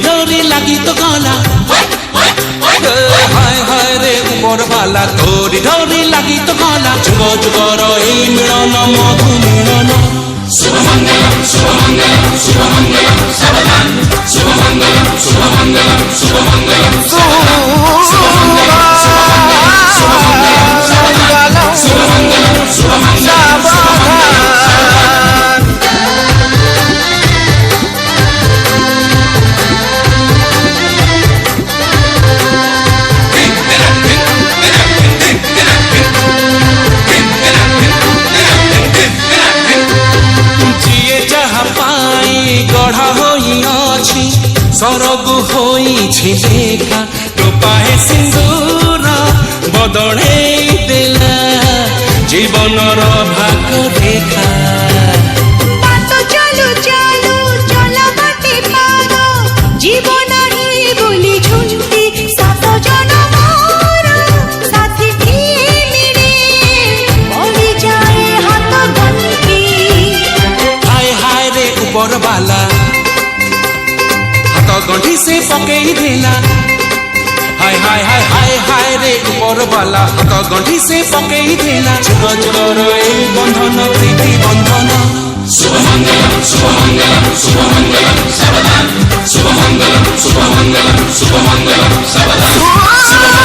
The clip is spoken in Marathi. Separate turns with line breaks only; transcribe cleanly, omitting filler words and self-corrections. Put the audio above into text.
डोरी लगी तो गला हाय हाय रे ऊपर वाला तोरी डोरी लगी तो गला जुग जुगर ए मिलन मधु मिलन
शुभमंगलम शुभमंगलम शुभमंगलम सावधान शुभमंगलम शुभमंगलम शुभमंगलम शुभमंगलम शुभमंगलम शुभमंगलम
गढ़ा होई सरग होई देखा टोपाए सिंदूर बदले देला जीवनर भाग रेखा
चलो चलो चला बाटे पारो जीवन ही बोली झुंती सात जनमर साथी मिले पड़ी जाए हाथ गंती
हाय हाय रे ऊपर वाला हाथ गंठी से पकई देला हाय हाय हाय हाय हाय रे ऊपर वाला हाथ गंठी से पकई देला जुग जुगर ए बंधन प्रीति बंधन
शुभमंगलम शुभमंगलम शुभमंगलम सावधान शुभमंगलम शुभमंगलम शुभमंगलम सावधान